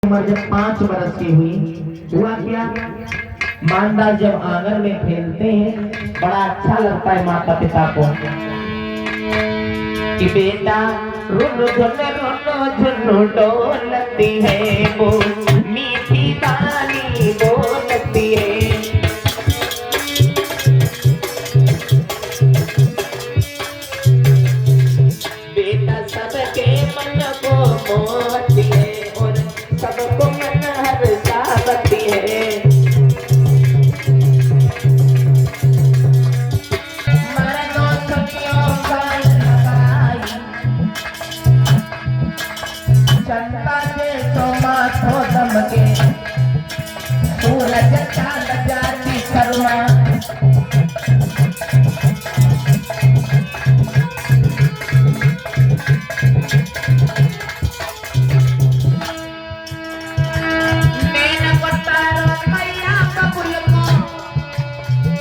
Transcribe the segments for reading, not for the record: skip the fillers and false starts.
उम्र जब 5 बरस की हुई, हुआ क्या, मानदास जब आंगन में खेलते हैं बड़ा अच्छा लगता है माता पिता को कि बेटा रुनु झुनु डोलती है वो मीठी दानी बोलती है। बेटा सबके मन को मोहती है और सबको मन हर्षावती है। चंदा के तो माथो दमके सूरज चांद जाती शर्मा। मैंने बतारो मैया कबूल को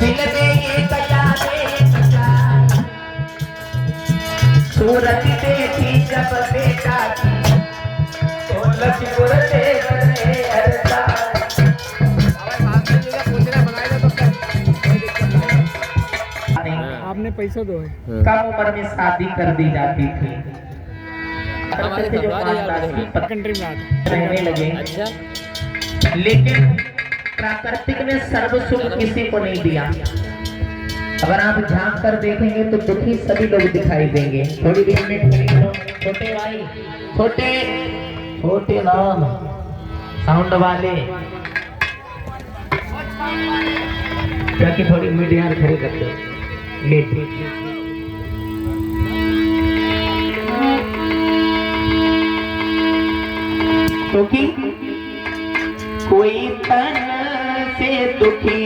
दिल में ये गया सूरज देखी जब बेटा आपने पैसा दो है। कम उम्र में शादी कर दी जाती थी, कंट्री में रहने लगे। अच्छा, लेकिन प्राकृतिक ने सर्व सुख किसी को नहीं दिया। अगर आप झांक कर देखेंगे तो दुखी सभी लोग दिखाई देंगे। थोड़ी देर में छोटे भाई, छोटे छोटे नाम साउंड वाले ताकि थोड़ी मीडिया खड़े करते लेट क्योंकि कोई तन से दुखी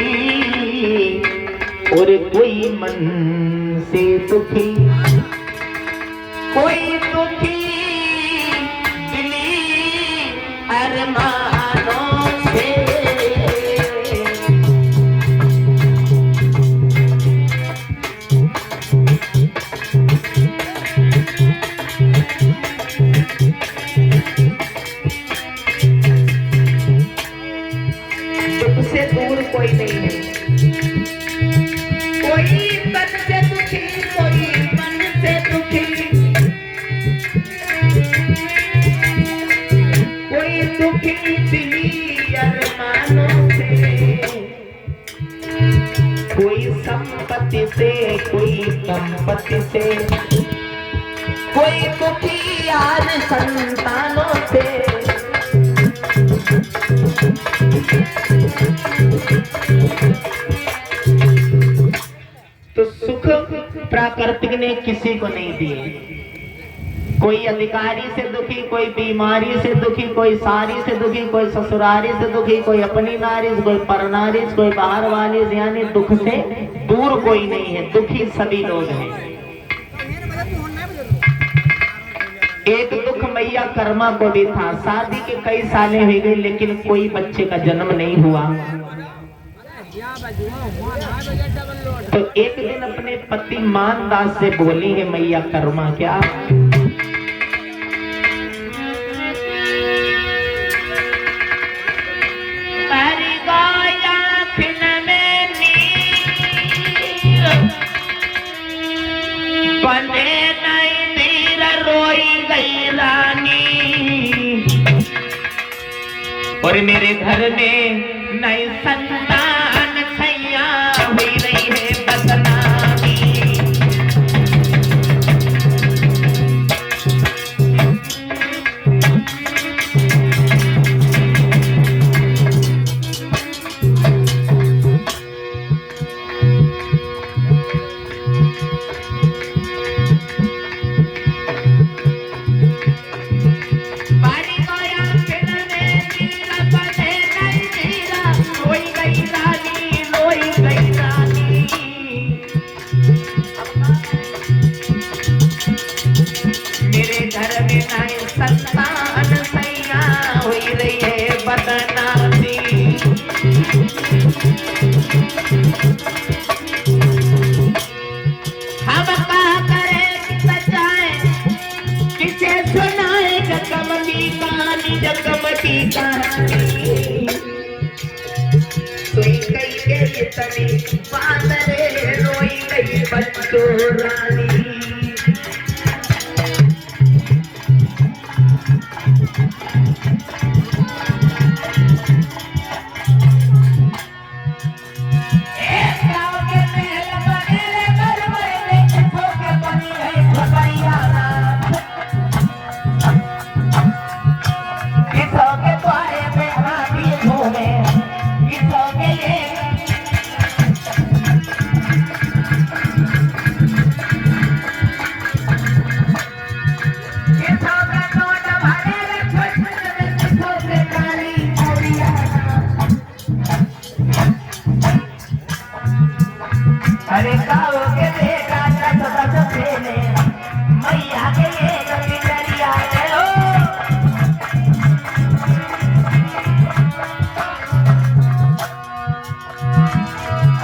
और कोई मन से दुखी, कोई दुखी दिली अरमानों से। दुख से दूर कोई नहीं है, कोई तन से दुखी, कोई मन से दुखी, कोई दुखी दिली अरमानों से, कोई संपत्ति से, कोई संपत्ति से, कोई दुखी यार संतानों से। तो सुख प्राकृतिक ने किसी को नहीं दिए। कोई अधिकारी से दुखी, कोई बीमारी से दुखी, कोई सारी से दुखी, कोई ससुरारी से दुखी, कोई अपनी नारी, कोई परनारी, कोई बाहर वाली, यानी दुख से दूर कोई नहीं है, दुखी सभी लोग हैं। एक दुख मैया कर्मा को भी था, शादी के कई सालें हो गए लेकिन कोई बच्चे का जन्म नहीं हुआ। तो एक दिन अपने पति मानदास से बोली है मैया कर्मा, क्या बने नहीं नीर रोई गई रानी और मेरे घर में नई संतान छैया हुई रही है बदनामी। बारी गोया फिर में नीरा बने नहीं नीरा रोई गई रानी। महारानी सोई गई के तनी बादरे रोई गई बच्चों रानी अरे गाओ के देखा सदा सफेने मैया के ये गली दरिया लो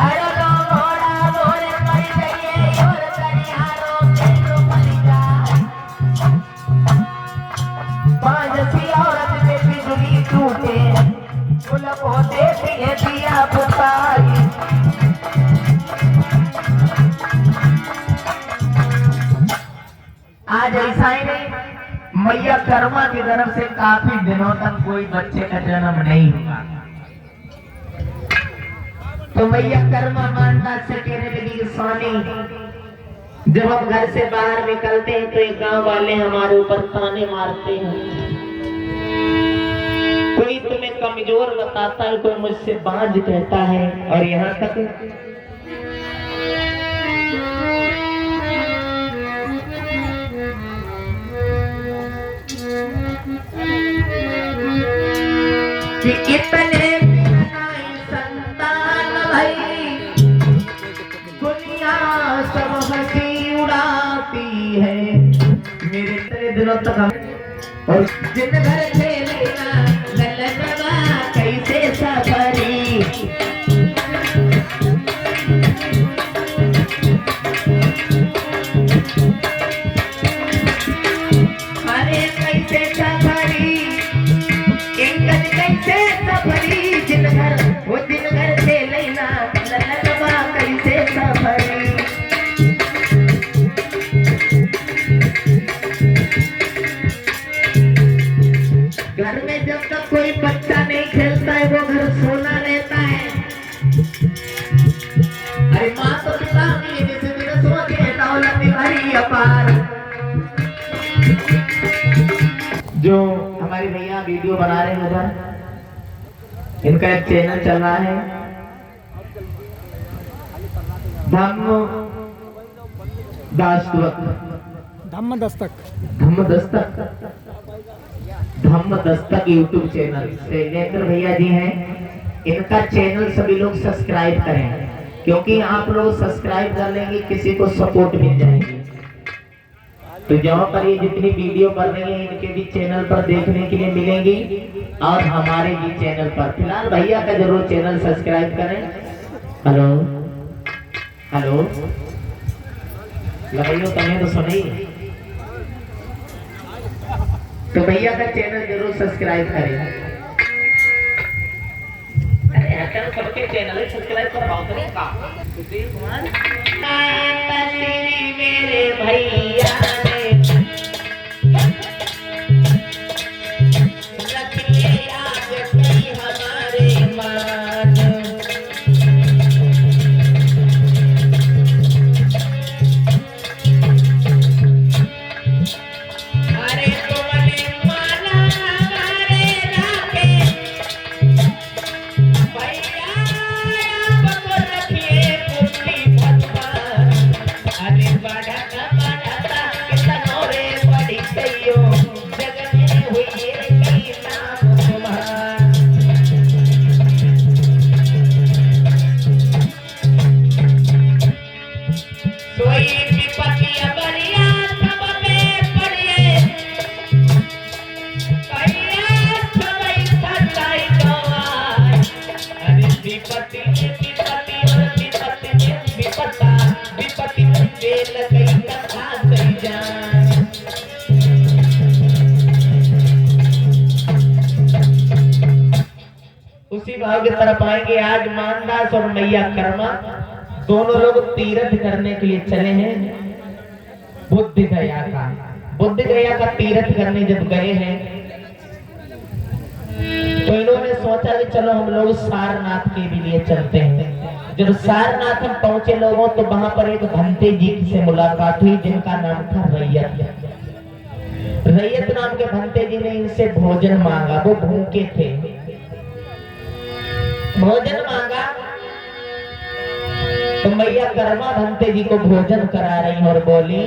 अरे लो घोड़ा बोले मर गए और दरियारो के लो मर जा पांच सी औरत में बिजली टूटे फूल को देती है दिया पुकारी आज ऐसा ही नहीं मैया कर्मा की तरफ से काफी दिनों तक कोई बच्चे का जन्म नहीं हुआ तो मैया कर्मा मानता से कहने लगी कि स्वामी जब हम घर से बाहर निकलते हैं तो एक गांव वाले हमारे ऊपर ताने मारते हैं कोई तुम्हें कमजोर बताता है कोई मुझसे बांझ कहता है और यहाँ तक कि इतने संतान भई दुनिया सब हंसी उड़ाती है मेरे इतने दिनों तक हम और जिन घर से लेना ललनवा कैसे सफरी अरे कैसे सफरी कैसे सफरी दिन घर वो दिन घर से लेना ललनवा कैसे सफरी घर में जब तक कोई बच्चा नहीं खेलता है वो घर सोना लेता है अरे माँ तो पिता नहीं जैसे दिन सोचे दौलत भरी अपार जो हमारे भैया वीडियो बना रहे हैं उधर इनका एक चैनल चल रहा है धम्म दस्तक यूट्यूब चैनल शैलेंद्र भैया जी हैं इनका चैनल सभी लोग सब्सक्राइब करें क्योंकि आप लोग सब्सक्राइब कर लेंगे किसी को सपोर्ट मिल जाएगी तो जहाँ पर ये जितनी वीडियो बन रही है इनके भी चैनल पर देखने के लिए मिलेंगी और हमारे भी चैनल पर फिलहाल भैया का जरूर चैनल सब्सक्राइब करें हेलो हेलो लगाइयो तमें तो सुनी तो भैया का चैनल जरूर सब्सक्राइब करें अरे सबके चैनल सब्सक्राइब कर पाओ मेरे भैया उसी भाव की तरफ आएंगे। आज मानदास और मैया कर्मा दोनों लोग तीर्थ करने के लिए चले हैं बुद्ध गया का तीर्थ करने जब गए हैं तो इन्होंने सोचा कि चलो हम लोग सारनाथ के भी लिए चलते हैं। जब सारनाथ हम पहुंचे लोगों तो वहां पर एक भंते जी से मुलाकात हुई जिनका नाम था रैयत नाम के भंते जी ने इनसे भोजन मांगा। वो भूखे थे, भोजन मांगा तो मैया कर्मा भंते जी को भोजन करा रही और बोली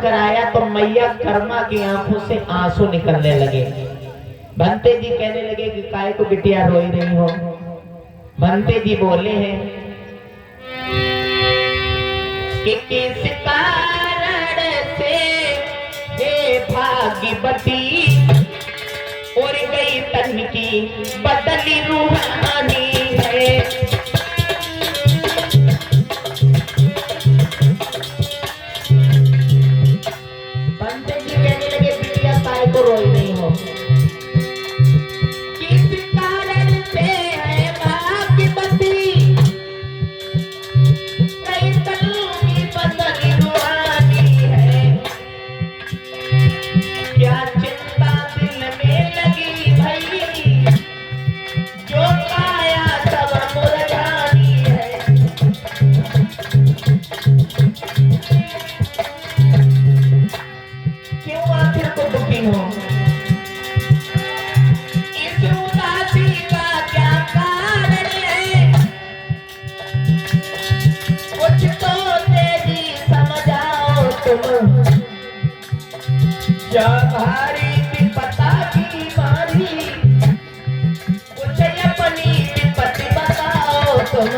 कराया तो मैया कर्मा की आंखों से आंसू निकलने लगे। भंते जी कहने लगे कि काय को बिटिया रोई रही हो। भंते जी बोले हैं कि किस कारण से हे भाग्यवती और गई तन की बदली रूहानी है। रोई नहीं हो किस कारण से है भाग्यवती कई तनु की बदली रूहानी है। क्या चिंता दिल में लगी भई जो काया सब मुरझानी है। क्यों आखिर को दुखी हो क्या भारी विपता की मारी कुछ अपनी विपत्ति बताओ तुम।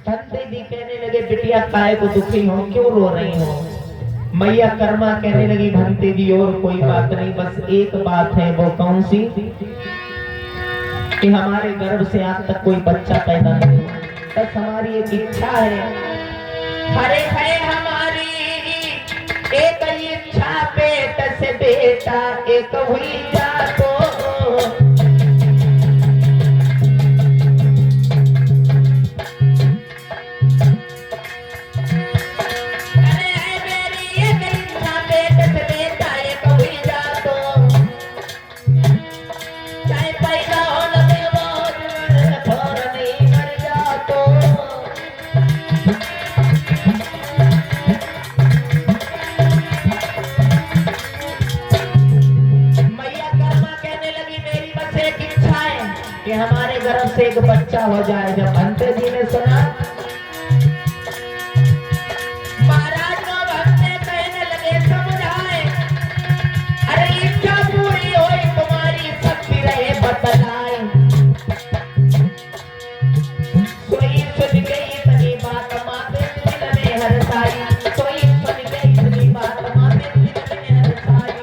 भंते जी कहने लगे बिटिया काय को दुखी हो, क्यों रो रही हो। मैया कर्मा कहने लगी भंते जी और कोई बात नहीं, बस एक बात है। वो कौन सी कि हमारे गर्भ से आज तक कोई बच्चा पैदा नहीं हुआ। बस हमारी एक इच्छा है, हरे है हमारी एक इच्छा पेट से बेटा एक हुई जा तो। अरे है मेरी एक इच्छा पेट से बेटा एक हुई जा तो। चाहे पैदा हो लगे और नहीं मर जा तो। कि हमारे गर्भ से एक बच्चा हो जाए। जब भंते जी ने सुना महाराज को भंते कहने लगे समझाए अरे इच्छा पूरी हो तुम्हारी शक्ति रहे बतलाए। सोई सुन गई इतनी बात माते दिल में हर्षाई। सोई सुन गई इतनी बात माते दिल में हर्षाई।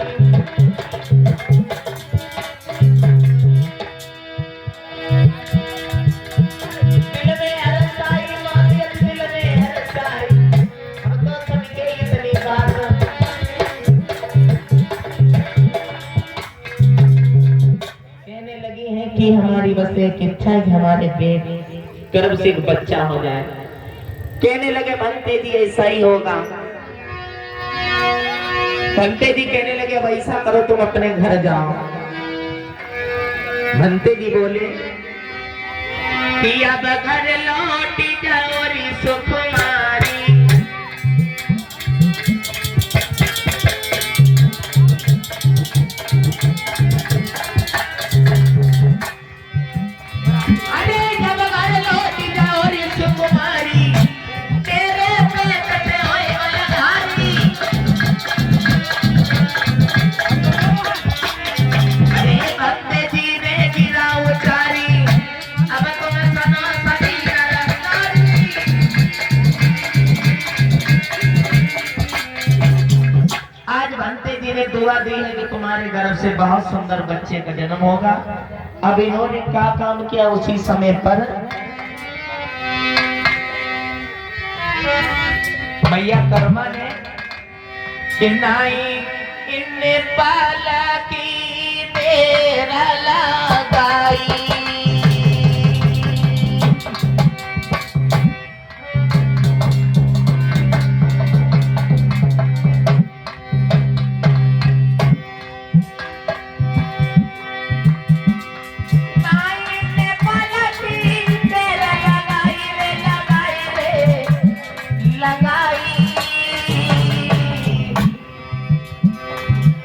कि हमारी बस एक इच्छा है कि हमारे पेट गर्भ से एक बच्चा हो जाए। कहने लगे भंते जी ऐसा ही होगा। भंते जी कहने लगे वैसा करो तुम अपने घर जाओ। भंते जी बोले कि अब घर लौटी हमारे गर्भ से बहुत सुंदर बच्चे का जन्म होगा। अब इन्होंने क्या काम किया उसी समय पर मैया कर्मा ने किन्नाई इन्ने पाला की तेरा लगाई।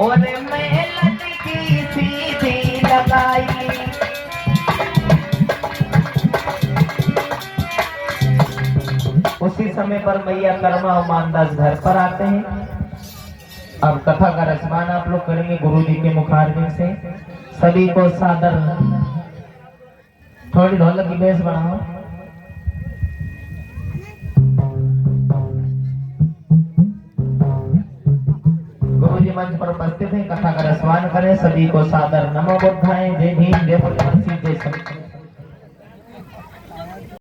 और मैं लटकी सीधी लगाई। उसी समय पर मैया कर्मा और मानदास घर पर आते हैं। अब कथा का रचमान आप लोग करेंगे गुरु जी के मुखारबिंद से। सभी को सादर थोड़ी ढोलक की बेस बढ़ाओ। गुरु जी मंच पर उपस्थित हैं, कथा का रचमान करें। सभी को सादर नमो बुद्धाय, जय भीम, जय बजरंग, जय शंकर।